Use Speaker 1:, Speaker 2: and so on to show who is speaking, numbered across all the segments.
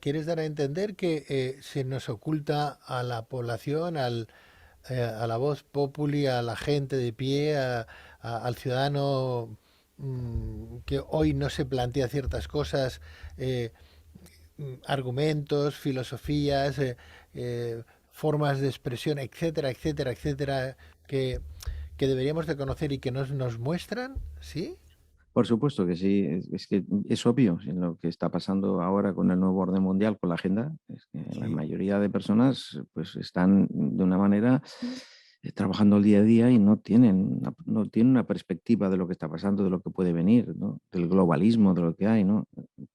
Speaker 1: Quieres dar a entender que se nos oculta a la población, a la voz populi, a la gente de pie, al ciudadano que hoy no se plantea ciertas cosas, eh, argumentos, filosofías, formas de expresión, etcétera, etcétera, etcétera, que deberíamos de conocer y que nos muestran, ¿sí?
Speaker 2: Por supuesto que sí, es que es obvio en lo que está pasando ahora con el nuevo orden mundial, con la agenda, es que la
Speaker 1: Sí.
Speaker 2: mayoría de personas pues están de una manera trabajando el día a día y no tienen una perspectiva de lo que está pasando, de lo que puede venir, ¿no? Del globalismo, de lo que hay, ¿no?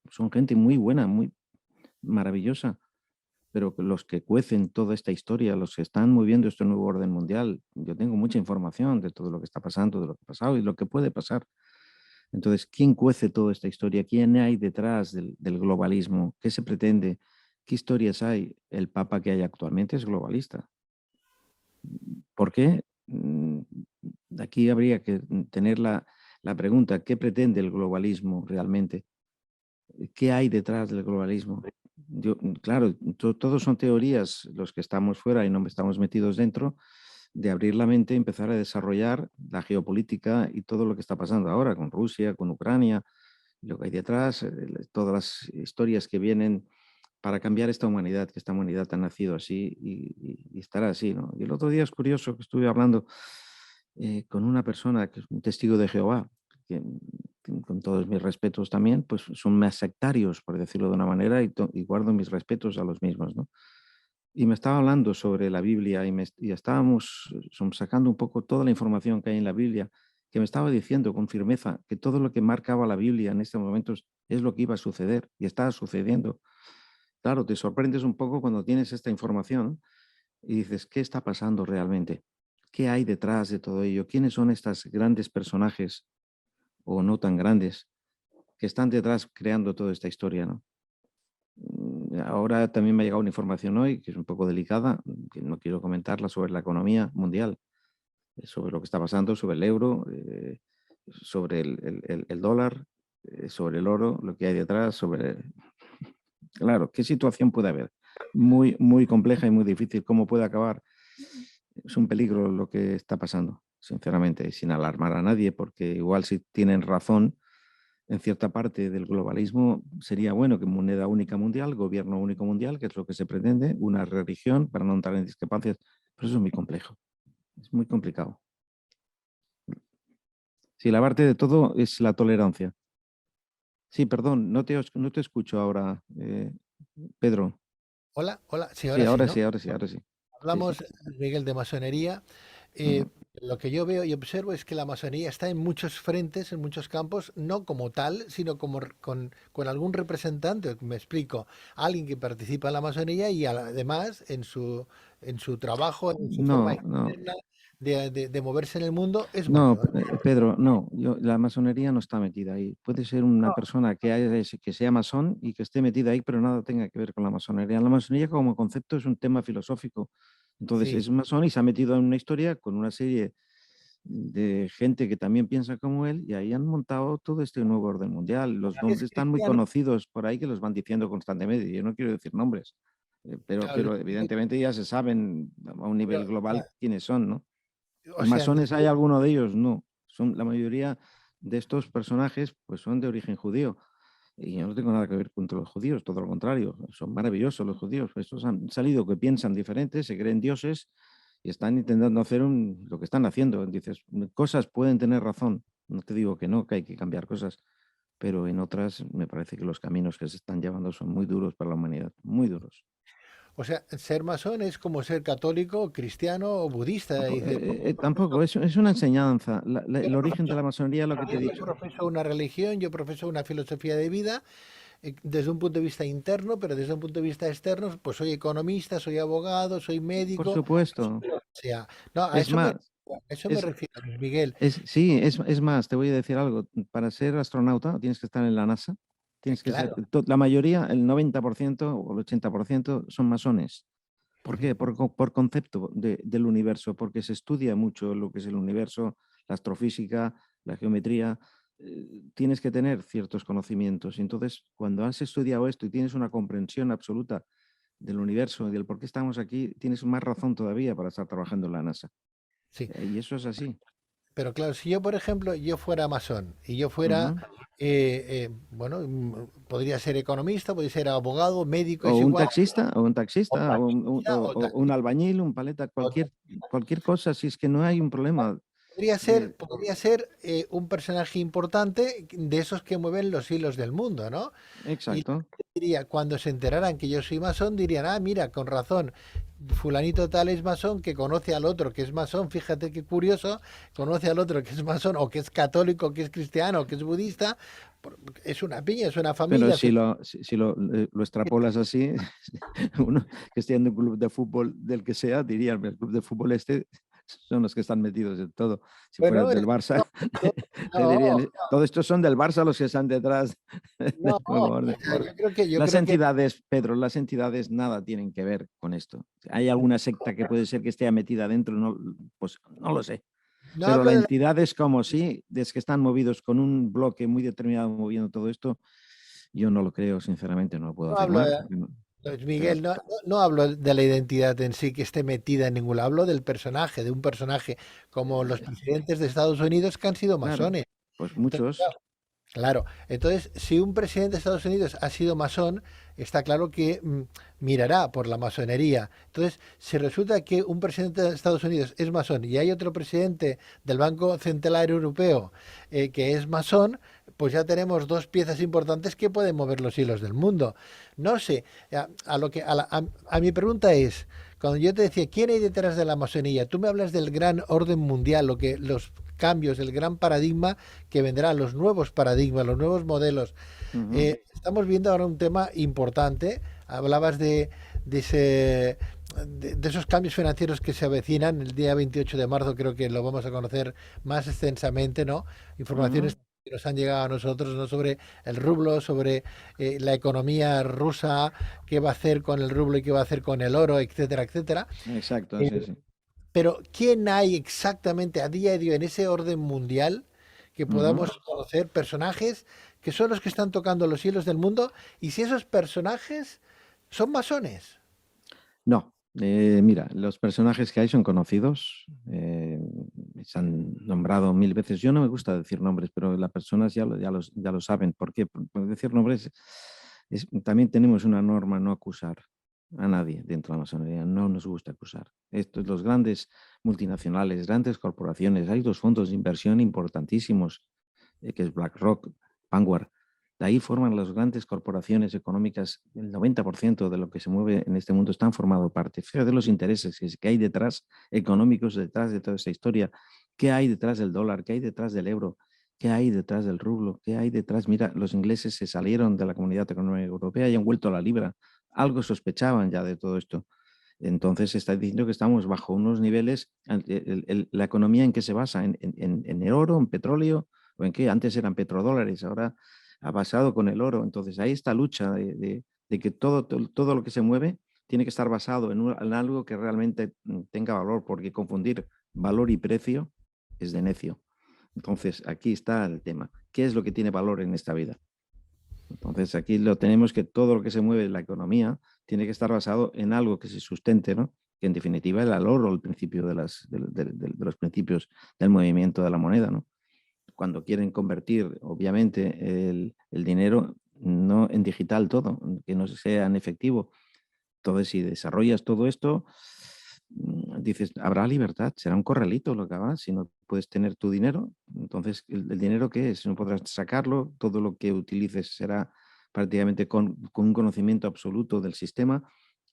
Speaker 2: Son gente muy buena, muy maravillosa, pero los que cuecen toda esta historia, los que están moviendo este nuevo orden mundial, yo tengo mucha información de todo lo que está pasando, de lo que ha pasado y lo que puede pasar. Entonces, ¿quién cuece toda esta historia? ¿Quién hay detrás del globalismo? ¿Qué se pretende? ¿Qué historias hay? El Papa que hay actualmente es globalista. ¿Por qué? Aquí habría que tener la pregunta, ¿qué pretende el globalismo realmente? ¿Qué hay detrás del globalismo? Claro, todos son teorías, los que estamos fuera y no estamos metidos dentro, de abrir la mente y empezar a desarrollar la geopolítica y todo lo que está pasando ahora con Rusia, con Ucrania, lo que hay detrás, todas las historias que vienen para cambiar esta humanidad, que esta humanidad ha nacido así y estará así, ¿no? Y el otro día es curioso que estuve hablando con una persona que es un testigo de Jehová, que, con todos mis respetos también, pues son más sectarios, por decirlo de una manera, y guardo mis respetos a los mismos, ¿no? Y me estaba hablando sobre la Biblia y estábamos sacando un poco toda la información que hay en la Biblia, que me estaba diciendo con firmeza que todo lo que marcaba la Biblia en estos momentos es lo que iba a suceder y está sucediendo. Claro, te sorprendes un poco cuando tienes esta información y dices, ¿qué está pasando realmente? ¿Qué hay detrás de todo ello? ¿Quiénes son estos grandes personajes o no tan grandes que están detrás creando toda esta historia, ¿no? Ahora también me ha llegado una información hoy que es un poco delicada, que no quiero comentarla, sobre la economía mundial, sobre lo que está pasando, sobre el euro, sobre el dólar, sobre el oro, lo que hay detrás, sobre... Claro, ¿qué situación puede haber? Muy, muy compleja y muy difícil. ¿Cómo puede acabar? Es un peligro lo que está pasando, sinceramente, y sin alarmar a nadie, porque igual si tienen razón en cierta parte del globalismo, sería bueno que moneda única mundial, gobierno único mundial, que es lo que se pretende, una religión para no entrar en discrepancias, pero eso es muy complejo, es muy complicado. Si la parte de todo es la tolerancia. Sí, perdón, no te escucho ahora, Pedro.
Speaker 1: Hola, hola, sí,
Speaker 2: Sí,
Speaker 1: ahora sí,
Speaker 2: ahora
Speaker 1: ¿no?
Speaker 2: sí, ahora sí, ahora sí. Sí, sí.
Speaker 1: Hablamos, Miguel, de masonería. Eh,
Speaker 2: Ujú.
Speaker 1: lo que yo veo y observo es que la masonería está en muchos frentes, en muchos campos, no como tal, sino como con algún representante, me explico, alguien que participa en la masonería y además en su trabajo, en su forma
Speaker 2: No, no,
Speaker 1: externa de moverse en el mundo, es
Speaker 2: no,
Speaker 1: masón.
Speaker 2: Pedro, no, la masonería no está metida ahí. Puede ser una persona que sea masón y que esté metida ahí, pero nada tenga que ver con la masonería. La masonería como concepto es un tema filosófico. Entonces
Speaker 1: Sí,
Speaker 2: es masón y se ha metido en una historia con una serie de gente que también piensa como él y ahí han montado todo este nuevo orden mundial. Los
Speaker 1: es
Speaker 2: nombres están muy
Speaker 1: cristiano,
Speaker 2: conocidos por ahí que los van diciendo constantemente. Yo no quiero decir nombres,
Speaker 1: claro,
Speaker 2: pero evidentemente ya se saben a un nivel global quiénes son, ¿no?
Speaker 1: o sea,
Speaker 2: ¿Masones hay alguno de ellos? No. Son, la mayoría de estos personajes pues son de origen judío. Y yo no tengo nada que ver contra los judíos, todo lo contrario. Son maravillosos los judíos. Estos han salido que piensan diferentes, se creen dioses y están intentando hacer lo que están haciendo. Dices, cosas pueden tener razón. No te digo que no, que hay que cambiar cosas. Pero en otras me parece que los caminos que se están llevando son muy duros para la humanidad, muy duros.
Speaker 1: o sea, ser masón es como ser católico, cristiano o budista. Dice,
Speaker 2: Tampoco, es una enseñanza.
Speaker 1: yo
Speaker 2: El
Speaker 1: no
Speaker 2: origen de
Speaker 1: profeso,
Speaker 2: la masonería, lo que te he
Speaker 1: yo no
Speaker 2: dicho.
Speaker 1: profeso una religión, yo profeso una filosofía de vida desde un punto de vista interno, pero desde un punto de vista externo, pues soy economista, soy abogado, soy
Speaker 2: Por
Speaker 1: médico,
Speaker 2: supuesto.
Speaker 1: o sea, no, a
Speaker 2: Es
Speaker 1: eso me,
Speaker 2: más.
Speaker 1: A eso me
Speaker 2: es,
Speaker 1: refiero, Luis Miguel.
Speaker 2: sí, es más, te voy a decir algo. Para ser astronauta tienes que estar en la NASA. Tienes que ser,
Speaker 1: Claro.
Speaker 2: la mayoría, el 90% o el 80% son masones. ¿Por
Speaker 1: Ujú.
Speaker 2: qué? Por concepto del universo, porque se estudia mucho lo que es el universo, la astrofísica, la geometría. Tienes que tener ciertos conocimientos. Y entonces, cuando has estudiado esto y tienes una comprensión absoluta del universo y del por qué estamos aquí, tienes más razón todavía para estar trabajando en la NASA.
Speaker 1: Sí.
Speaker 2: Y eso es así.
Speaker 1: Pero claro, si yo, por ejemplo, yo fuera masón y yo fuera,
Speaker 2: Ujú.
Speaker 1: bueno, podría ser economista, podría ser abogado, médico,
Speaker 2: O
Speaker 1: es
Speaker 2: un
Speaker 1: igual,
Speaker 2: taxista, o un
Speaker 1: o
Speaker 2: taxista,
Speaker 1: taxista, o
Speaker 2: o un
Speaker 1: taxista,
Speaker 2: albañil, un paleta,
Speaker 1: o
Speaker 2: cualquier cosa, si es que no hay un problema. Eh,
Speaker 1: podría ser un personaje importante de esos que mueven los hilos del mundo, ¿no? Y la
Speaker 2: exacto.
Speaker 1: gente diría, cuando se enteraran que yo soy masón, dirían, ah, mira, con razón, fulanito tal es masón, que conoce al otro que es masón, fíjate qué curioso, conoce al otro que es masón, o que es católico, que es cristiano, que es budista, es una piña, es una
Speaker 2: Pero
Speaker 1: familia.
Speaker 2: si lo extrapolas así, uno que esté en un club de fútbol del que sea, diría, el club de fútbol este son los que están metidos en todo. Si fueras
Speaker 1: Bueno,
Speaker 2: del
Speaker 1: no,
Speaker 2: Barça,
Speaker 1: no,
Speaker 2: te
Speaker 1: no,
Speaker 2: dirían, todos estos son del Barça los que están detrás
Speaker 1: no,
Speaker 2: del
Speaker 1: o
Speaker 2: nuevo orden".
Speaker 1: sea, yo
Speaker 2: Las
Speaker 1: creo que,
Speaker 2: entidades, Pedro, las entidades nada tienen que ver con esto. ¿Hay alguna secta que puede ser que esté metida dentro? No, pues no lo sé.
Speaker 1: no
Speaker 2: Pero
Speaker 1: hablo
Speaker 2: la
Speaker 1: de la,
Speaker 2: entidad es como si, es que están movidos con un bloque muy determinado moviendo todo esto. Yo no lo creo, sinceramente, no lo puedo
Speaker 1: no hablo
Speaker 2: afirmar.
Speaker 1: de, Luis
Speaker 2: Pero
Speaker 1: Miguel, no hablo de la identidad en sí que esté metida en ningún lado, hablo del personaje, de un personaje como los presidentes de Estados Unidos que han sido
Speaker 2: claro,
Speaker 1: masones.
Speaker 2: pues
Speaker 1: Entonces,
Speaker 2: muchos.
Speaker 1: claro, entonces si un presidente de Estados Unidos ha sido masón, está claro que mirará por la masonería. Entonces, si resulta que un presidente de Estados Unidos es masón y hay otro presidente del Banco Central Europeo que es masón, pues ya tenemos dos piezas importantes que pueden mover los hilos del mundo. No sé, a lo que a mi pregunta es, cuando yo te decía, ¿quién hay detrás de la masonería? Tú me hablas del gran orden mundial, lo que los cambios, el gran paradigma que vendrá, los nuevos paradigmas, los nuevos modelos.
Speaker 2: Ujú.
Speaker 1: Estamos viendo ahora un tema importante. Hablabas de esos cambios financieros que se avecinan. El día 28 de marzo creo que lo vamos a conocer más extensamente, ¿no?
Speaker 2: Ujú.
Speaker 1: Informaciones que nos han llegado a nosotros, ¿no? Sobre el rublo, sobre la economía rusa, qué va a hacer con el rublo y qué va a hacer con el oro, etcétera, etcétera.
Speaker 2: Exacto,
Speaker 1: Eh,
Speaker 2: sí, sí.
Speaker 1: pero ¿quién hay exactamente a día de hoy en ese orden mundial que
Speaker 2: Ujú.
Speaker 1: podamos conocer personajes que son los que están tocando los hilos del mundo y si esos personajes son masones?
Speaker 2: No, mira, los personajes que hay son conocidos, se han nombrado mil veces. Yo no me gusta decir nombres, pero las personas ya lo saben. ¿Por qué? Por decir nombres, también tenemos una norma no acusar a nadie dentro de la masonería. No nos gusta acusar. Los grandes multinacionales, grandes corporaciones, hay dos fondos de inversión importantísimos, que es BlackRock, Vanguard. De ahí forman las grandes corporaciones económicas. El 90% de lo que se mueve en este mundo están formado parte. Fíjate los intereses que hay detrás, económicos, detrás de toda esta historia. ¿Qué hay detrás del dólar? ¿Qué hay detrás del euro? ¿Qué hay detrás del rublo? ¿Qué hay detrás? Mira, los ingleses se salieron de la Comunidad Económica Europea y han vuelto a la libra. Algo sospechaban ya de todo esto. Entonces se está diciendo que estamos bajo unos niveles, la economía en qué se basa, en el oro, en petróleo, o en qué, antes eran petrodólares, ahora ha basado con el oro. Entonces hay esta lucha de que todo lo que se mueve tiene que estar basado en algo que realmente tenga valor, porque confundir valor y precio es de necio. Entonces aquí está el tema. ¿Qué es lo que tiene valor en esta vida? Entonces aquí lo tenemos, que todo lo que se mueve en la economía tiene que estar basado en algo que se sustente, ¿no? Que en definitiva es el valor o el principio de los principios del movimiento de la moneda, ¿no? Cuando quieren convertir, obviamente, el dinero no en digital todo, que no sea en efectivo. Entonces, si desarrollas todo esto, dices, habrá libertad, será un corralito lo que habrá, si no puedes tener tu dinero. Entonces, ¿el dinero qué es? No podrás sacarlo, todo lo que utilices será prácticamente con un conocimiento absoluto del sistema.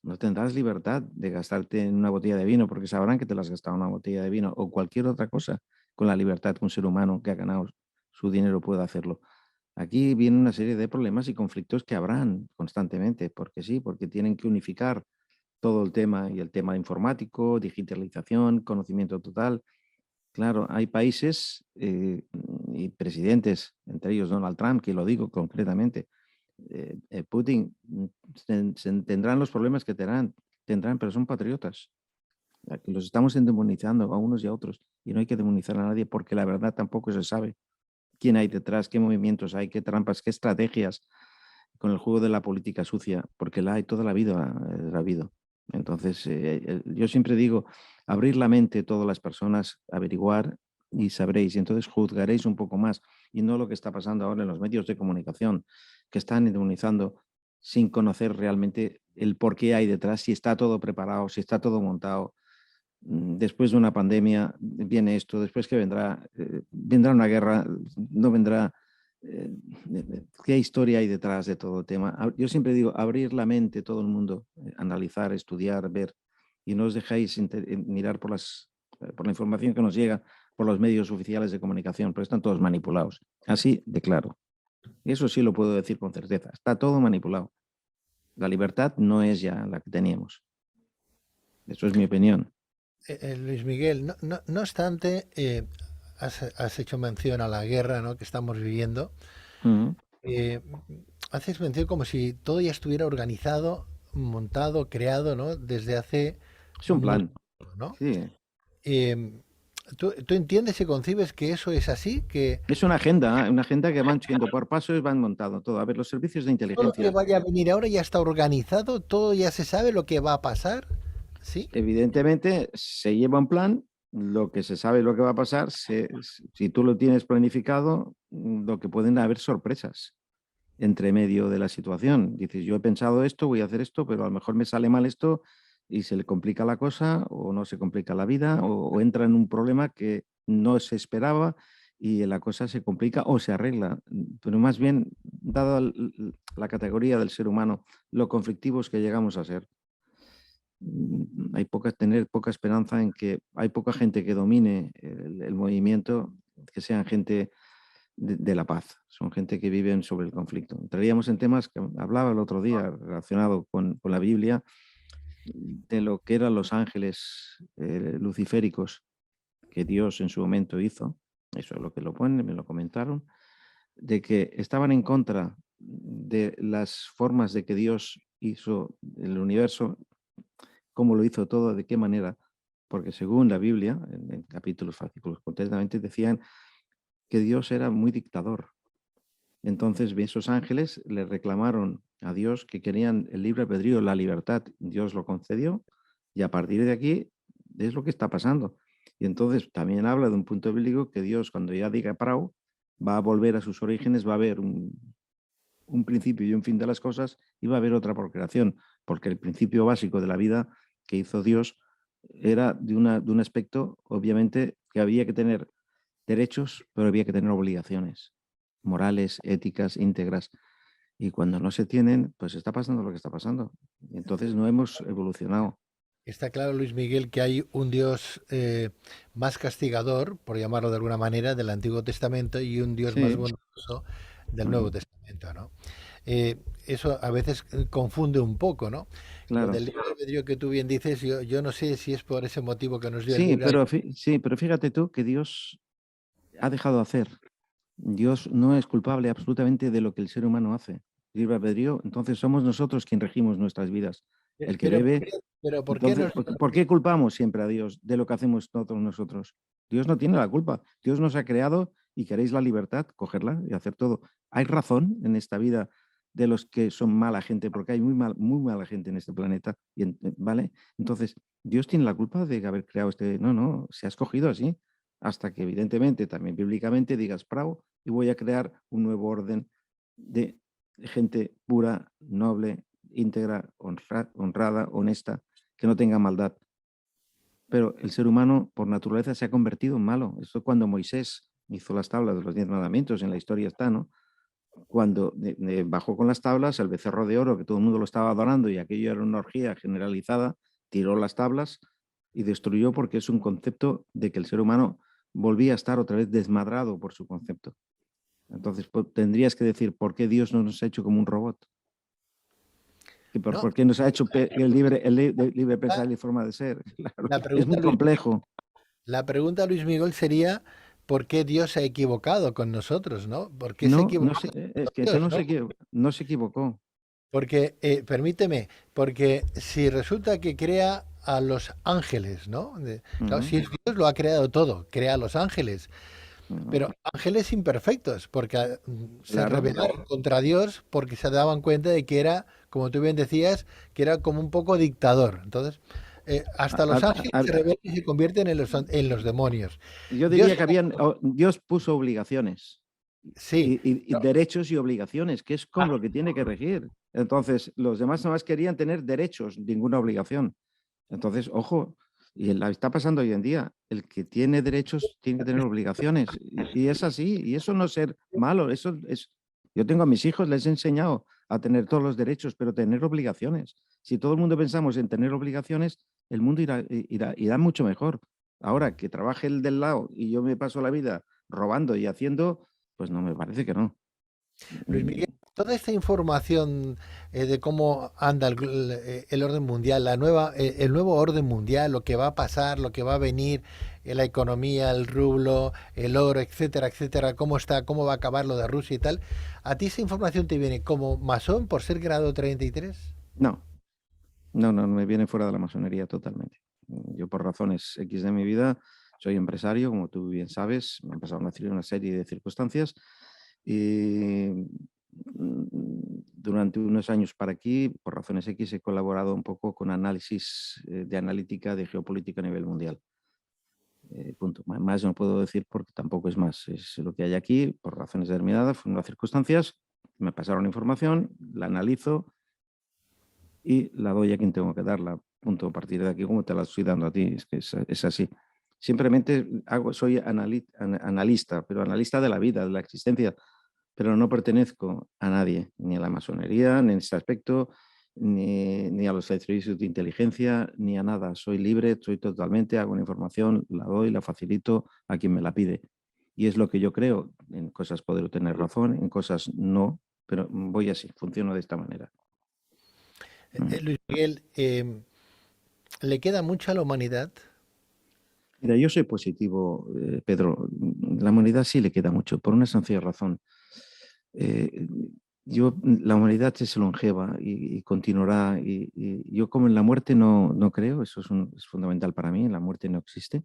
Speaker 2: No tendrás libertad de gastarte en una botella de vino, porque sabrán que te las has gastado en una botella de vino o cualquier otra cosa, con la libertad que un ser humano que ha ganado su dinero puede hacerlo. Aquí viene una serie de problemas y conflictos que habrán constantemente, porque sí, porque tienen que unificar todo el tema, y el tema informático, digitalización, conocimiento total. Claro, hay países y presidentes, entre ellos Donald Trump, que lo digo concretamente, Putin, tendrán los problemas que tendrán, pero son patriotas. Que los estamos endemonizando a unos y a otros, y no hay que demonizar a nadie porque la verdad tampoco se sabe quién hay detrás, qué movimientos hay, qué trampas, qué estrategias con el juego de la política sucia, porque la hay toda la vida, ha habido. Entonces, yo siempre digo, abrir la mente todas las personas, averiguar y sabréis, y entonces juzgaréis un poco más, y no lo que está pasando ahora en los medios de comunicación, que están demonizando sin conocer realmente el por qué hay detrás, si está todo preparado, si está todo montado. Después de una pandemia viene esto, después que vendrá una guerra, no vendrá. ¿Qué historia hay detrás de todo el tema? Yo siempre digo, abrir la mente, todo el mundo, analizar, estudiar, ver, y no os dejáis mirar por la información que nos llega por los medios oficiales de comunicación, pero están todos manipulados. Así de claro. Eso sí lo puedo decir con certeza. Está todo manipulado. La libertad no es ya la que teníamos. Eso es mi opinión.
Speaker 1: Luis Miguel, no obstante, has hecho mención a la guerra, ¿no?, que estamos viviendo.
Speaker 2: Mm.
Speaker 1: Eh, Haces mención como si todo ya estuviera organizado, montado, creado, ¿no?, desde hace
Speaker 2: Es un
Speaker 1: mucho
Speaker 2: plan.
Speaker 1: tiempo, ¿no?
Speaker 2: Sí.
Speaker 1: ¿Tú entiendes y concibes que eso es así? Que
Speaker 2: Es una agenda que van siguiendo por pasos, van montando todo. A ver, los servicios de
Speaker 1: todo lo que
Speaker 2: inteligencia,
Speaker 1: vaya a venir ahora ya está organizado, todo ya se sabe lo que va a pasar, ¿sí?
Speaker 2: evidentemente, se lleva un plan, lo que se sabe lo que va a pasar, si tú lo tienes planificado, lo que pueden haber sorpresas entre medio de la situación. Dices, yo he pensado esto, voy a hacer esto, pero a lo mejor me sale mal esto y se le complica la cosa o no se complica la vida o entra en un problema que no se esperaba y la cosa se complica o se arregla. Pero más bien, dada la categoría del ser humano, lo conflictivos que llegamos a ser, hay tener poca esperanza en que hay poca gente que domine el movimiento, que sean gente de la paz, son gente que viven sobre el conflicto. Entraríamos en temas que hablaba el otro día relacionado con la Biblia, de lo que eran los ángeles luciféricos que Dios en su momento hizo, eso es lo que lo ponen, me lo comentaron, de que estaban en contra de las formas de que Dios hizo el universo, cómo lo hizo todo, de qué manera, porque según la Biblia, en capítulos, fascículos, concretamente decían que Dios era muy dictador. Entonces esos ángeles le reclamaron a Dios que querían el libre albedrío, la libertad. Dios lo concedió y a partir de aquí es lo que está pasando. Y entonces también habla de un punto bíblico que Dios, cuando ya diga parao, va a volver a sus orígenes, va a haber un principio y un fin de las cosas y va a haber otra procreación, porque el principio básico de la vida que hizo Dios era de un aspecto, obviamente, que había que tener derechos, pero había que tener obligaciones morales, éticas, íntegras. Y cuando no se tienen, pues está pasando lo que está pasando. Entonces no hemos evolucionado.
Speaker 1: Está claro, Luis Miguel, que hay un Dios más castigador, por llamarlo de alguna manera, del Antiguo Testamento y un Dios más
Speaker 2: Sí,
Speaker 1: bondadoso del Nuevo Testamento, ¿no? Eso a veces confunde un poco, ¿no? Lo
Speaker 2: claro.
Speaker 1: del libre albedrío que tú bien dices, yo no sé si es por ese motivo que nos dio el
Speaker 2: Sí,
Speaker 1: libre albedrío.
Speaker 2: pero fíjate tú que Dios ha dejado hacer. Dios no es culpable absolutamente de lo que el ser humano hace. Libre albedrío, entonces somos nosotros quien regimos nuestras vidas. El que
Speaker 1: Pero,
Speaker 2: bebe,
Speaker 1: pero ¿por qué
Speaker 2: entonces,
Speaker 1: nos...
Speaker 2: ¿por qué culpamos siempre a Dios de lo que hacemos todos nosotros? Dios no tiene la culpa. Dios nos ha creado y queréis la libertad, cogerla y hacer todo. Hay razón en esta vida de los que son mala gente, porque hay muy mala gente en este planeta, ¿vale? Entonces, Dios tiene la culpa de haber creado este... No, no, se ha escogido así, hasta que evidentemente, también bíblicamente, digas, bravo, y voy a crear un nuevo orden de gente pura, noble, íntegra, honrada, honesta, que no tenga maldad. Pero el ser humano, por naturaleza, se ha convertido en malo. Esto cuando Moisés hizo las tablas de los 10 mandamientos, en la historia está, ¿no? Cuando bajó con las tablas, el becerro de oro, que todo el mundo lo estaba adorando y aquello era una orgía generalizada, tiró las tablas y destruyó, porque es un concepto de que el ser humano volvía a estar otra vez desmadrado por su concepto. Entonces, pues, tendrías que decir, ¿por qué Dios no nos ha hecho como un robot?
Speaker 1: No,
Speaker 2: ¿Por qué nos ha hecho el libre pensar y forma de ser? Claro,
Speaker 1: la
Speaker 2: es
Speaker 1: pregunta,
Speaker 2: muy
Speaker 1: Luis,
Speaker 2: complejo.
Speaker 1: la pregunta, Luis Miguel, sería ¿por qué Dios se ha equivocado con nosotros, ¿no? ¿Por qué se ha
Speaker 2: No, no sé,
Speaker 1: equivocado
Speaker 2: es
Speaker 1: con
Speaker 2: que eso
Speaker 1: Dios, ¿no?
Speaker 2: no se equivocó.
Speaker 1: Porque, permíteme, porque si resulta que crea a los ángeles, ¿no? Claro,
Speaker 2: Ujú,
Speaker 1: si es Dios lo ha creado todo, crea a los ángeles,
Speaker 2: ujú.
Speaker 1: pero ángeles imperfectos, porque se
Speaker 2: Claro,
Speaker 1: rebelaron contra Dios porque se daban cuenta de que era, como tú bien decías, que era como un poco dictador. Entonces,
Speaker 2: a-
Speaker 1: hasta los
Speaker 2: a-
Speaker 1: ángeles se
Speaker 2: a-
Speaker 1: rebelan y se convierten en los demonios.
Speaker 2: yo
Speaker 1: Dios,
Speaker 2: diría que Dios puso obligaciones
Speaker 1: sí,
Speaker 2: y derechos y obligaciones, que es como lo que tiene que regir. Entonces, los demás nada más querían tener derechos, ninguna obligación. Entonces, ojo, y la está pasando hoy en día, el que tiene derechos tiene que tener obligaciones. Y es así, y eso no es ser malo, eso es... Yo tengo a mis hijos, les he enseñado a tener todos los derechos, pero tener obligaciones. Si todo el mundo pensamos en tener obligaciones, el mundo irá mucho mejor. Ahora, que trabaje el del lado y yo me paso la vida robando y haciendo, pues no, me parece que no.
Speaker 1: Luis
Speaker 2: Mm,
Speaker 1: Miguel, toda esta información de cómo anda el orden mundial, el nuevo orden mundial, lo que va a pasar, lo que va a venir, la economía, el rublo, el oro, etcétera, etcétera, cómo está, cómo va a acabar lo de Rusia y tal, ¿a ti esa información te viene como masón por ser grado 33?
Speaker 2: No, no, me viene fuera de la masonería totalmente. Yo por razones X de mi vida soy empresario, como tú bien sabes, me han pasado una serie de circunstancias y durante unos años para aquí, por razones X, he colaborado un poco con análisis de analítica de geopolítica a nivel mundial. Punto. Más no puedo decir porque tampoco es más. Es lo que hay aquí, por razones determinadas, fueron las circunstancias, me pasaron información, la analizo y la doy a quien tengo que darla. Punto. A partir de aquí, como te la estoy dando a ti, es que es así. Simplemente soy analista, pero analista de la vida, de la existencia, pero no pertenezco a nadie, ni a la masonería, ni en este aspecto, ni a los servicios de inteligencia, ni a nada. Soy libre, soy totalmente, hago una información, la doy, la facilito a quien me la pide. Y es lo que yo creo. En cosas puedo tener razón, en cosas no, pero voy así, funciono de esta manera. Mm.
Speaker 1: Luis Miguel, ¿le queda mucho a la humanidad?
Speaker 2: Mira, yo soy positivo, Pedro. La humanidad sí le queda mucho, por una sencilla razón. Eh, la humanidad es longeva y continuará. Y yo como en la muerte no creo, eso es fundamental para mí, la muerte no existe.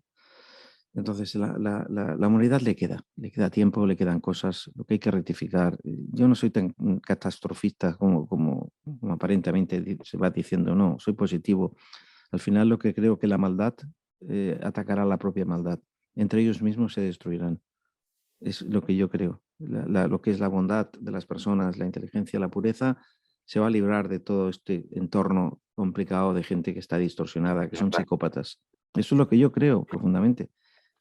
Speaker 2: Entonces la humanidad le queda tiempo, le quedan cosas, lo que hay que rectificar. Yo no soy tan catastrofista como aparentemente se va diciendo, no, soy positivo. Al final lo que creo que la maldad atacará a la propia maldad. Entre ellos mismos se destruirán. Es lo que yo creo. Lo que es la bondad de las personas, la inteligencia, la pureza, se va a librar de todo este entorno complicado de gente que está distorsionada, que son psicópatas. Eso es lo que yo creo profundamente.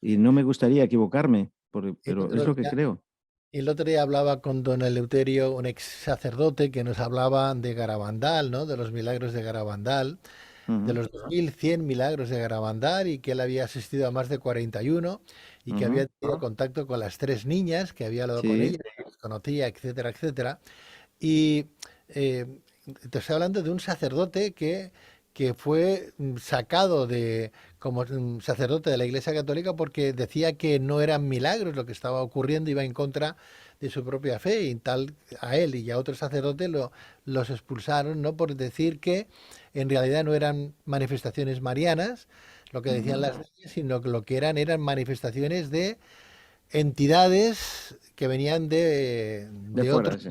Speaker 2: Y no me gustaría equivocarme,
Speaker 1: El
Speaker 2: pero es
Speaker 1: otro
Speaker 2: lo que
Speaker 1: día,
Speaker 2: creo.
Speaker 1: el otro día hablaba con don Eleuterio, un ex sacerdote, que nos hablaba de Garabandal, ¿no? De los milagros de Garabandal, de
Speaker 2: Ujú,
Speaker 1: los 2100 milagros de Garabandal, y que él había asistido a más de 41 y que
Speaker 2: ujú.
Speaker 1: había tenido contacto con las tres niñas, que había hablado con
Speaker 2: Sí,
Speaker 1: ellas, que las conocía, etcétera, etcétera. Y eh, te estoy hablando de un sacerdote que fue sacado como sacerdote de la Iglesia Católica porque decía que no eran milagros lo que estaba ocurriendo, iba en contra de su propia fe y tal a él y a otros sacerdotes los expulsaron, ¿no? Por decir que en realidad no eran manifestaciones marianas, lo que decían
Speaker 2: ujú.
Speaker 1: las niñas, sino que lo que eran manifestaciones de entidades que venían
Speaker 2: De
Speaker 1: de
Speaker 2: fuera,
Speaker 1: otros,
Speaker 2: sí.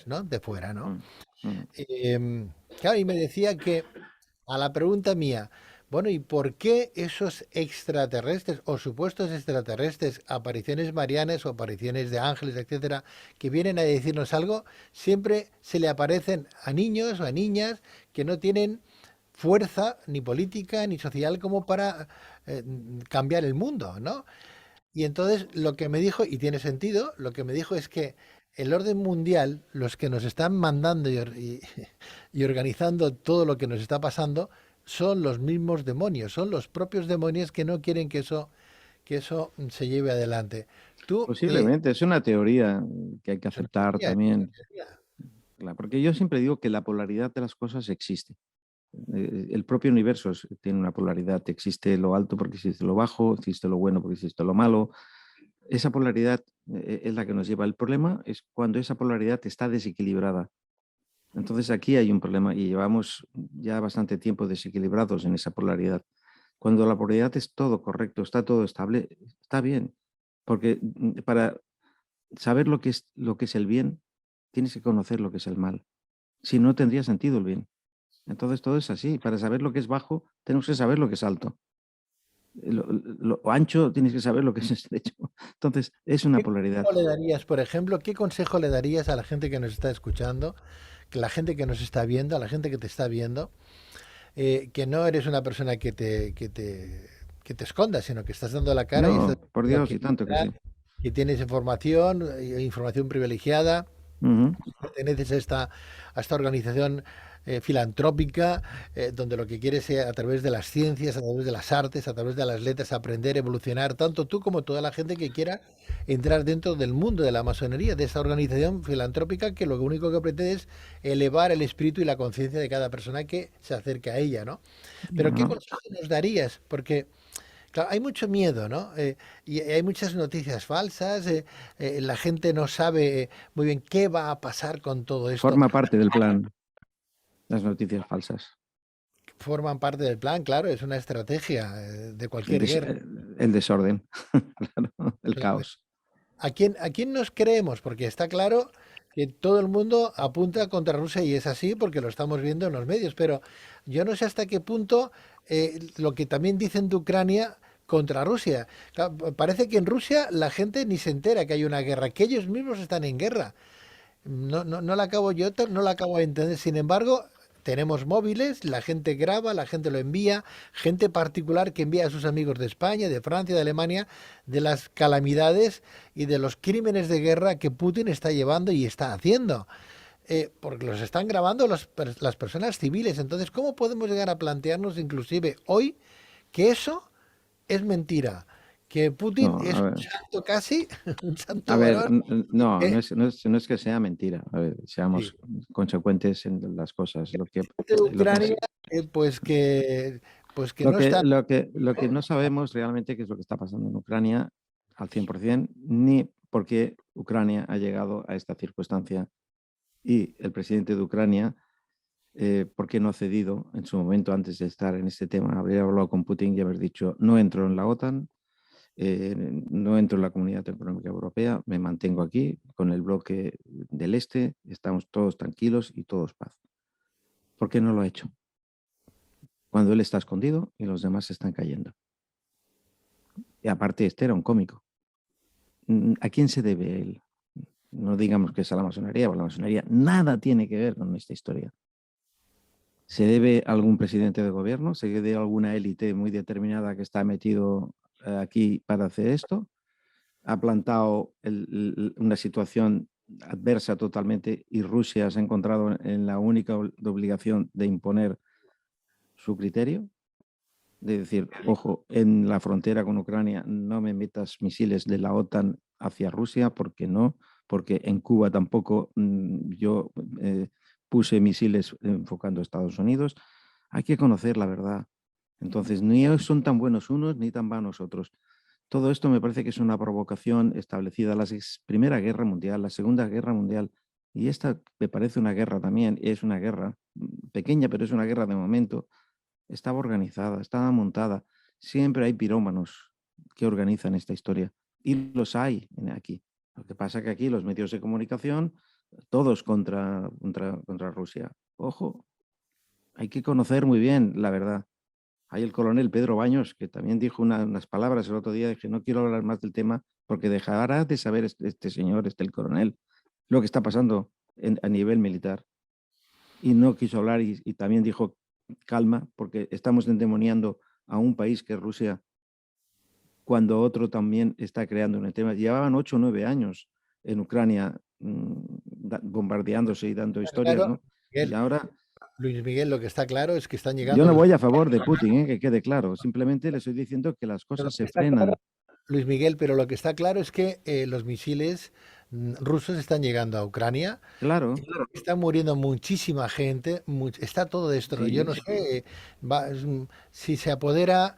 Speaker 1: ¿no? De fuera, ¿no?
Speaker 2: Mm, mm.
Speaker 1: Claro, y me decía que a la pregunta mía, bueno, ¿y por qué esos extraterrestres o supuestos extraterrestres, apariciones marianas o apariciones de ángeles, etcétera, que vienen a decirnos algo, siempre se le aparecen a niños o a niñas que no tienen fuerza ni política ni social como para cambiar el mundo, ¿no? Y entonces lo que me dijo, y tiene sentido, lo que me dijo es que el orden mundial, los que nos están mandando y organizando todo lo que nos está pasando, son los mismos demonios, son los propios demonios que no quieren que eso se lleve adelante. Tú,
Speaker 2: Posiblemente, es una teoría que hay que
Speaker 1: es una
Speaker 2: aceptar
Speaker 1: teoría, es una
Speaker 2: también.
Speaker 1: teoría.
Speaker 2: Claro, porque yo siempre digo que la polaridad de las cosas existe. El propio universo tiene una polaridad. Existe lo alto porque existe lo bajo, existe lo bueno porque existe lo malo. Esa polaridad es la que nos lleva. El problema es cuando esa polaridad está desequilibrada. Entonces aquí hay un problema y llevamos ya bastante tiempo desequilibrados en esa polaridad. Cuando la polaridad es todo correcto, está todo estable, está bien. Porque para saber lo que es el bien, tienes que conocer lo que es el mal. Si no, tendría sentido el bien. Entonces todo es así. Para saber lo que es bajo, tenemos que saber lo que es alto. Lo ancho, tienes que saber lo que es estrecho. Entonces es una
Speaker 1: ¿Qué
Speaker 2: polaridad.
Speaker 1: consejo le darías, por ejemplo, qué consejo le darías a la gente que nos está escuchando, que la gente que nos está viendo, a la gente que te está viendo, que no eres una persona que te esconda, sino que estás dando la cara y estás
Speaker 2: No, por
Speaker 1: diciendo
Speaker 2: Dios, y tanto que sí.
Speaker 1: que tienes información, información privilegiada,
Speaker 2: Ujú.
Speaker 1: perteneces a esta organización filantrópica, donde lo que quieres es, a través de las ciencias, a través de las artes, a través de las letras, aprender, evolucionar, tanto tú como toda la gente que quiera entrar dentro del mundo de la masonería, de esta organización filantrópica que lo único que pretende es elevar el espíritu y la conciencia de cada persona que se acerca a ella, ¿no? Pero ¿qué
Speaker 2: Ajá.
Speaker 1: consejo nos darías? Porque claro, hay mucho miedo, ¿no? Y hay muchas noticias falsas, la gente no sabe muy bien qué va a pasar con todo esto.
Speaker 2: Forma parte del plan, las noticias falsas.
Speaker 1: Forman parte del plan, claro, es una estrategia de
Speaker 2: El,
Speaker 1: cualquier
Speaker 2: des-
Speaker 1: guerra.
Speaker 2: el desorden, claro, el
Speaker 1: Claro.
Speaker 2: caos.
Speaker 1: ¿A quién nos creemos? Porque está claro que todo el mundo apunta contra Rusia y es así porque lo estamos viendo en los medios, pero yo no sé hasta qué punto lo que también dicen de Ucrania contra Rusia. Claro, parece que en Rusia la gente ni se entera que hay una guerra, que ellos mismos están en guerra. No, no, no la acabo yo, no la acabo de entender. Sin embargo, tenemos móviles, la gente graba, la gente lo envía, gente particular que envía a sus amigos de España, de Francia, de Alemania, de las calamidades y de los crímenes de guerra que Putin está llevando y está haciendo. Porque los están grabando las personas civiles. Entonces, ¿cómo podemos llegar a plantearnos inclusive hoy que eso es mentira? Que Putin
Speaker 2: No,
Speaker 1: es
Speaker 2: a
Speaker 1: un
Speaker 2: ver,
Speaker 1: santo casi, un
Speaker 2: a
Speaker 1: santo
Speaker 2: ver,
Speaker 1: varón.
Speaker 2: no,
Speaker 1: eh,
Speaker 2: no es que sea mentira. A ver,
Speaker 1: sí.
Speaker 2: seamos consecuentes en las cosas.
Speaker 1: De
Speaker 2: Lo que,
Speaker 1: Ucrania, pues que no está.
Speaker 2: lo que no sabemos realmente qué es lo que está pasando en Ucrania al 100%, ni por qué Ucrania ha llegado a esta circunstancia. Y el presidente de Ucrania, ¿por qué no ha cedido en su momento antes de estar en este tema? Habría hablado con Putin y haber dicho, no entro en la OTAN, no entro en la Comunidad Económica Europea, me mantengo aquí con el bloque del Este, estamos todos tranquilos y todos paz. ¿Por qué no lo ha hecho? Cuando él está escondido y los demás se están cayendo. Y aparte, este era un cómico. ¿A quién se debe él? No digamos que es a la masonería, porque la masonería nada tiene que ver con esta historia. ¿Se debe a algún presidente de gobierno? ¿Se debe a alguna élite muy determinada que está metido aquí para hacer esto? ¿Ha plantado una situación adversa totalmente y Rusia se ha encontrado en la única obligación de imponer su criterio? De decir, ojo, en la frontera con Ucrania no me metas misiles de la OTAN hacia Rusia, porque no, porque en Cuba tampoco yo puse misiles enfocando a Estados Unidos. Hay que conocer la verdad. Entonces, ni son tan buenos unos ni tan vanos otros. Todo esto me parece que es una provocación establecida la Primera Guerra Mundial, la Segunda Guerra Mundial, y esta me parece una guerra también, es una guerra pequeña, pero es una guerra de momento. Estaba organizada, estaba montada. Siempre hay pirómanos que organizan esta historia. Y los hay aquí. Lo que pasa es que aquí los medios de comunicación, todos contra Rusia. Ojo, hay que conocer muy bien la verdad. Hay el coronel Pedro Baños, que también dijo unas palabras el otro día, de que no quiero hablar más del tema porque dejará de saber este señor, el coronel, lo que está pasando a nivel militar. Y no quiso hablar y también dijo calma, porque estamos endemoniando a un país que es Rusia, cuando otro también está creando un tema. Llevaban 8 o 9 años en Ucrania bombardeándose y dando historias,
Speaker 1: Claro,
Speaker 2: ¿no? Y
Speaker 1: Miguel,
Speaker 2: ahora
Speaker 1: Luis Miguel, lo que está claro es que están
Speaker 2: yo
Speaker 1: llegando
Speaker 2: no
Speaker 1: los.
Speaker 2: voy a favor de Putin, que quede claro. Simplemente le estoy diciendo que las
Speaker 1: Lo
Speaker 2: cosas
Speaker 1: que
Speaker 2: se
Speaker 1: está claro
Speaker 2: frenan.
Speaker 1: Luis Miguel, pero lo que está claro es que los misiles rusos están llegando a Ucrania.
Speaker 2: Claro,
Speaker 1: Está muriendo muchísima gente, está todo destruido. Yo no
Speaker 2: sí,
Speaker 1: sé, si se apodera,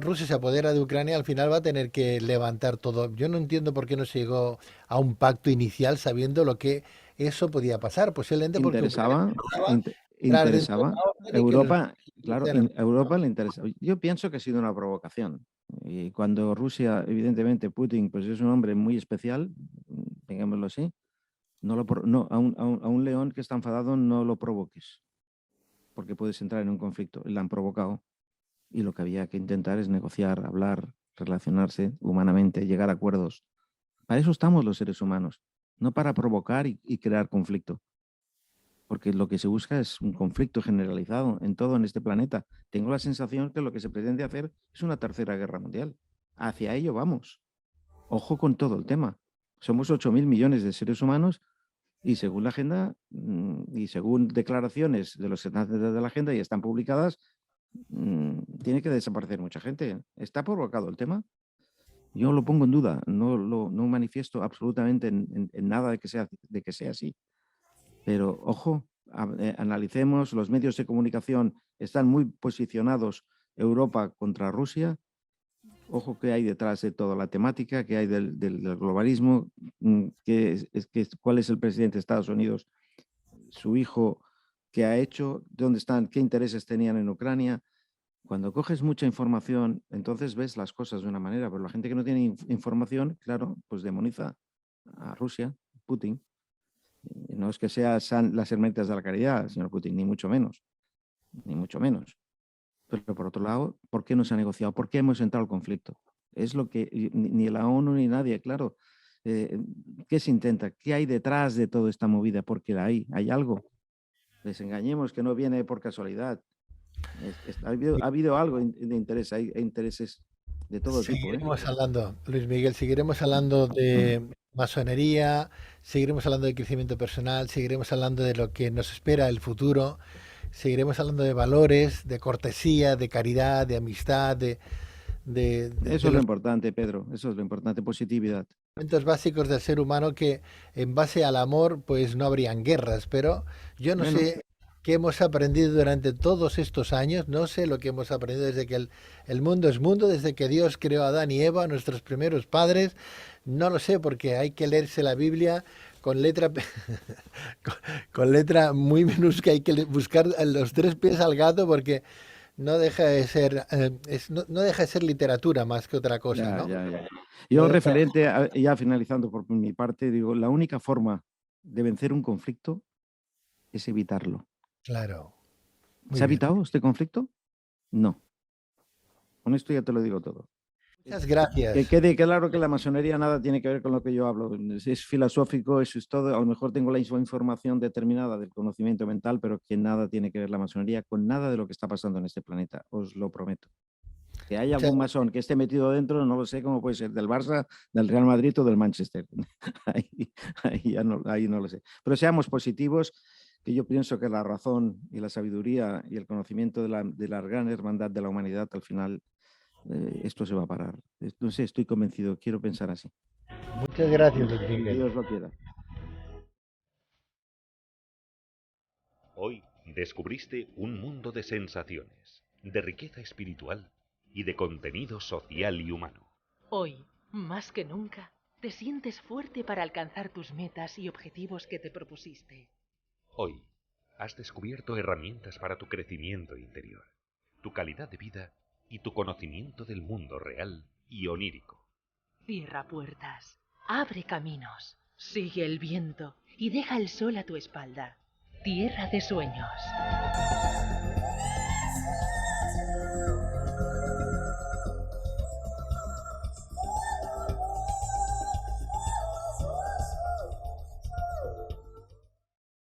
Speaker 1: Rusia se apodera de Ucrania, al final va a tener que levantar todo. Yo no entiendo por qué no se llegó a un pacto inicial sabiendo lo que eso podía pasar. Posiblemente porque Ucrania
Speaker 2: interesaba,
Speaker 1: necesitaba entrar dentro de
Speaker 2: interesaba.
Speaker 1: la OTAN y que los
Speaker 2: Europa, claro,
Speaker 1: sean
Speaker 2: Europa le interesa. Yo pienso que ha sido una provocación. Y cuando Rusia, evidentemente, Putin, pues es un hombre muy especial, digámoslo así, no, a un león que está enfadado no lo provoques, porque puedes entrar en un conflicto. Le han provocado y lo que había que intentar es negociar, hablar, relacionarse humanamente, llegar a acuerdos. Para eso estamos los seres humanos, no para provocar y crear conflicto, porque lo que se busca es un conflicto generalizado en todo en este planeta. Tengo la sensación que lo que se pretende hacer es una tercera guerra mundial. Hacia ello vamos. Ojo con todo el tema. Somos 8.000 millones de seres humanos y según la agenda y según declaraciones de los senadores de la agenda y están publicadas, tiene que desaparecer mucha gente. ¿Está provocado el tema? Yo lo pongo en duda, no manifiesto absolutamente en nada de que sea así. Pero ojo, analicemos, los medios de comunicación están muy posicionados, Europa contra Rusia. Ojo qué hay detrás de toda la temática, qué hay del globalismo, cuál es el presidente de Estados Unidos, su hijo, qué ha hecho, dónde están, qué intereses tenían en Ucrania. Cuando coges mucha información, entonces ves las cosas de una manera, pero la gente que no tiene información, claro, pues demoniza a Rusia, Putin. No es que sean las hermanitas de la caridad, señor Putin, ni mucho menos, ni mucho menos. Pero por otro lado, ¿por qué no se ha negociado? ¿Por qué hemos entrado al conflicto? Es lo que ni la ONU ni nadie, claro. Eh, ¿Qué se intenta? ¿Qué hay detrás de toda esta movida? Porque hay algo. Desengañemos que no viene por casualidad. Ha habido algo de interés, hay intereses de todo tipo, ¿eh?
Speaker 1: Seguiremos hablando, Luis Miguel, seguiremos hablando de masonería, seguiremos hablando de crecimiento personal, seguiremos hablando de lo que nos espera el futuro, seguiremos hablando de valores, de cortesía, de caridad, de amistad,
Speaker 2: Eso
Speaker 1: de
Speaker 2: es lo
Speaker 1: los
Speaker 2: importante, Pedro, eso es lo importante, positividad.
Speaker 1: elementos básicos del ser humano que en base al amor pues no habrían guerras, pero yo no
Speaker 2: Bueno,
Speaker 1: sé qué hemos aprendido durante todos estos años, no sé lo que hemos aprendido desde que el mundo es mundo, desde que Dios creó a Adán y Eva, nuestros primeros padres, no lo sé porque hay que leerse la Biblia con letra con, con letra muy minúscula, hay que buscar los tres pies al gato porque no deja de ser no deja de ser literatura más que otra cosa,
Speaker 2: ya,
Speaker 1: ¿no?
Speaker 2: ya, ya.
Speaker 1: No
Speaker 2: Yo
Speaker 1: deja.
Speaker 2: referente, ya finalizando por mi parte, digo, la única forma de vencer un conflicto es evitarlo.
Speaker 1: Claro, muy
Speaker 2: ¿Se ha
Speaker 1: bien.
Speaker 2: evitado este conflicto? No. Con esto ya te lo digo todo.
Speaker 1: Muchas
Speaker 2: Que
Speaker 1: gracias.
Speaker 2: quede claro que la masonería nada tiene que ver con lo que yo hablo. Es filosófico, eso es todo. A lo mejor tengo la información determinada del conocimiento mental, pero que nada tiene que ver la masonería con nada de lo que está pasando en este planeta. Os lo prometo. Que haya
Speaker 1: Muchas,
Speaker 2: algún masón que esté metido dentro, no lo sé cómo puede ser, del Barça, del Real Madrid o del Manchester. Ahí, ahí no lo sé. Pero seamos positivos, que yo pienso que la razón y la sabiduría y el conocimiento de la gran hermandad de la humanidad, al final, esto se va a parar. No sé, estoy convencido, quiero pensar así.
Speaker 1: muchas gracias, Luis
Speaker 2: Que
Speaker 1: Miguel.
Speaker 2: Dios lo quiera.
Speaker 3: Hoy descubriste un mundo de sensaciones, de riqueza espiritual y de contenido social y humano.
Speaker 4: Hoy, más que nunca, te sientes fuerte para alcanzar tus metas y objetivos que te propusiste.
Speaker 3: Hoy has descubierto herramientas para tu crecimiento interior, tu calidad de vida y tu conocimiento del mundo real y onírico.
Speaker 4: Cierra puertas, abre caminos, sigue el viento y deja el sol a tu espalda. Tierra de sueños.